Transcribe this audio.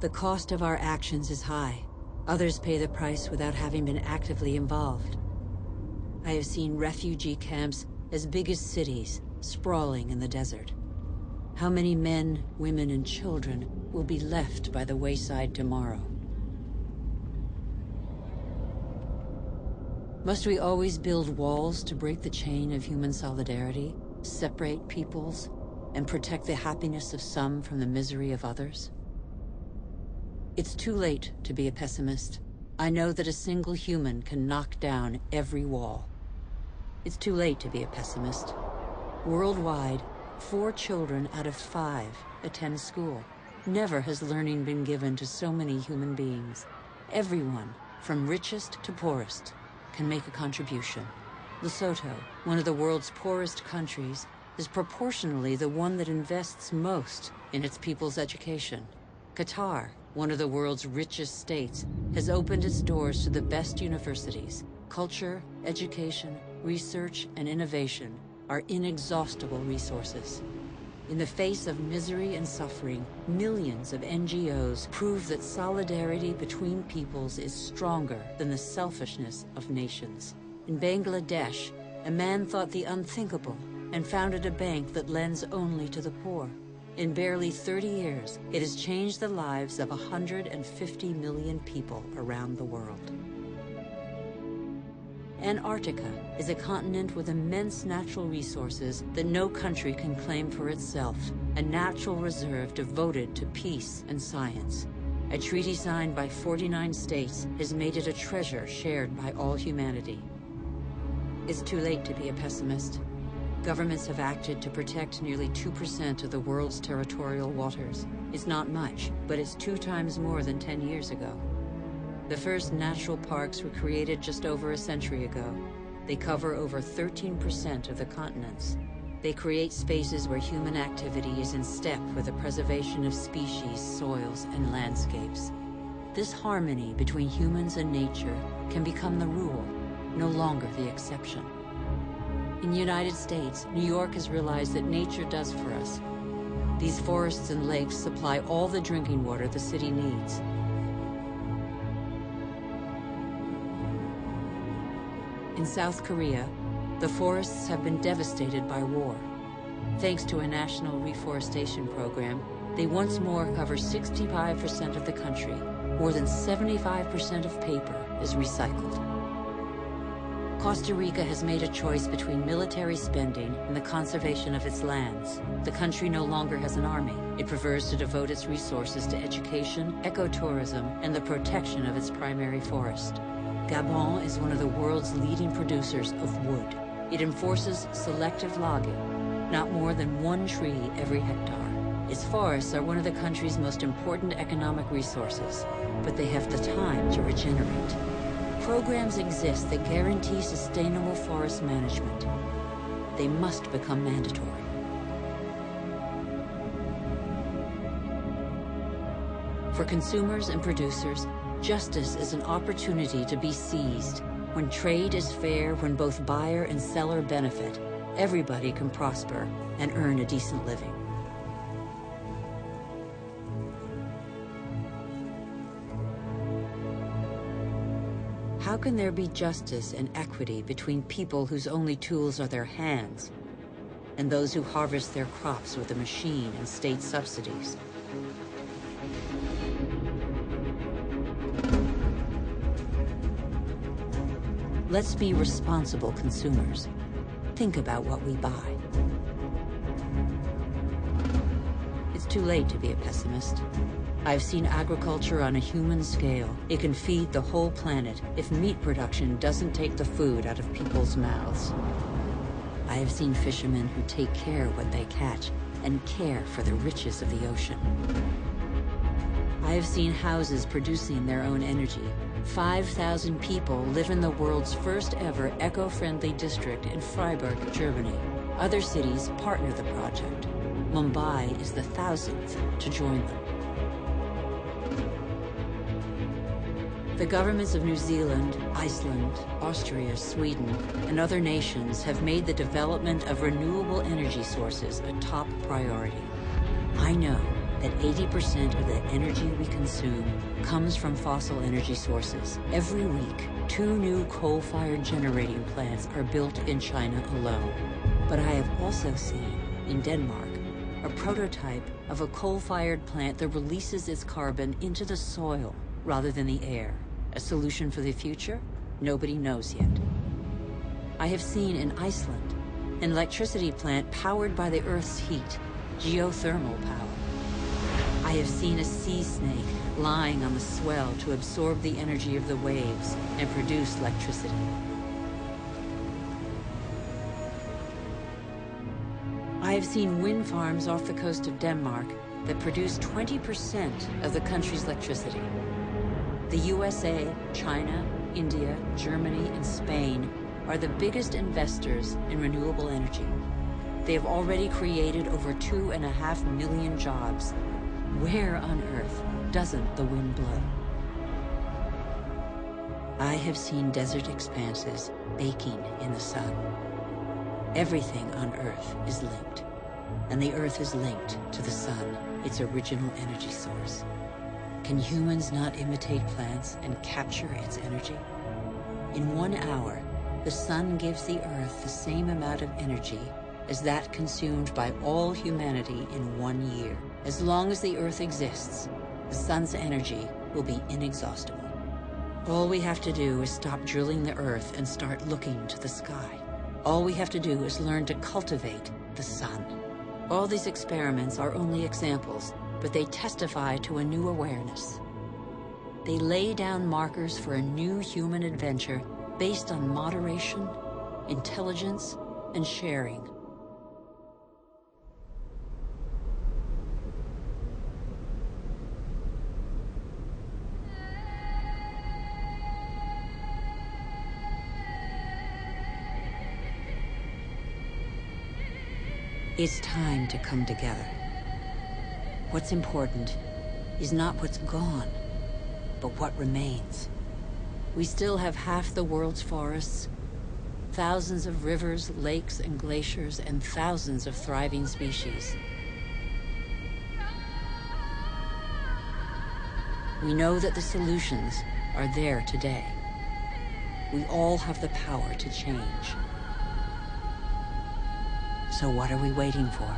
The cost of our actions is high. Others pay the price without having been actively involved. I have seen refugee camps as big as cities, sprawling in the desert. How many men, women, and children will be left by the wayside tomorrow? Must we always build walls to break the chain of human solidarity, separate peoples, and protect the happiness of some from the misery of others? It's too late to be a pessimist. I know that a single human can knock down every wall. It's too late to be a pessimist. Worldwide, 4 children out of 5 attend school. Never has learning been given to so many human beings. Everyone, from richest to poorest, can make a contribution. Lesotho, one of the world's poorest countries, is proportionally the one that invests most in its people's education. Qatar, one of the world's richest states, has opened its doors to the best universities. Culture, education, research, and innovation are inexhaustible resources. In the face of misery and suffering, millions of NGOs prove that solidarity between peoples is stronger than the selfishness of nations. In Bangladesh, a man thought the unthinkable and founded a bank that lends only to the poor. In barely 30 years, it has changed the lives of 150 million people around the world. Antarctica is a continent with immense natural resources that no country can claim for itself, a natural reserve devoted to peace and science. A treaty signed by 49 states has made it a treasure shared by all humanity. It's too late to be a pessimist. Governments have acted to protect nearly 2% of the world's territorial waters. It's not much, but it's 2 times more than 10 years ago. The first natural parks were created just over a century ago. They cover over 13% of the continents. They create spaces where human activity is in step with the preservation of species, soils, and landscapes. This harmony between humans and nature can become the rule, no longer the exception. In the United States, New York has realized that nature does for us. These forests and lakes supply all the drinking water the city needs. In South Korea, the forests have been devastated by war. Thanks to a national reforestation program, they once more cover 65% of the country. More than 75% of paper is recycled. Costa Rica has made a choice between military spending and the conservation of its lands. The country no longer has an army. It prefers to devote its resources to education, ecotourism, and the protection of its primary forest. Gabon is one of the world's leading producers of wood. It enforces selective logging, not more than 1 tree every hectare. Its forests are one of the country's most important economic resources, but they have the time to regenerate. Programs exist that guarantee sustainable forest management. They must become mandatory. For consumers and producers, justice is an opportunity to be seized. When trade is fair, when both buyer and seller benefit, everybody can prosper and earn a decent living. How can there be justice and equity between people whose only tools are their hands and those who harvest their crops with a machine and state subsidies? Let's be responsible consumers. Think about what we buy. It's too late to be a pessimist. I've seen agriculture on a human scale. It can feed the whole planet if meat production doesn't take the food out of people's mouths. I have seen fishermen who take care what they catch and care for the riches of the ocean. I have seen houses producing their own energy. 5,000 people live in the world's first ever eco-friendly district in Freiburg, Germany. Other cities partner the project. Mumbai is the 1,000th to join them. The governments of New Zealand, Iceland, Austria, Sweden, and other nations have made the development of renewable energy sources a top priority. I know that 80% of the energy we consume comes from fossil energy sources. Every week, 2 new coal-fired generating plants are built in China alone. But I have also seen, in Denmark, a prototype of a coal-fired plant that releases its carbon into the soil rather than the air. A solution for the future? Nobody knows yet. I have seen in Iceland an electricity plant powered by the Earth's heat, geothermal power. I have seen a sea snake lying on the swell to absorb the energy of the waves and produce electricity. I have seen wind farms off the coast of Denmark that produce 20% of the country's electricity. The USA, China, India, Germany, and Spain are the biggest investors in renewable energy. They have already created over 2.5 million jobs. Where on earth doesn't the wind blow? I have seen desert expanses baking in the sun. Everything on Earth is linked, and the Earth is linked to the sun, its original energy source. Can humans not imitate plants and capture its energy? In 1 hour, the sun gives the Earth the same amount of energy as that consumed by all humanity in 1 year. As long as the Earth exists, the sun's energy will be inexhaustible. All we have to do is stop drilling the Earth and start looking to the sky. All we have to do is learn to cultivate the sun. All these experiments are only examples, but they testify to a new awareness. They lay down markers for a new human adventure based on moderation, intelligence, and sharing. It's time to come together. What's important is not what's gone, but what remains. We still have half the world's forests, thousands of rivers, lakes, and glaciers, and thousands of thriving species. We know that the solutions are there today. We all have the power to change. So what are we waiting for?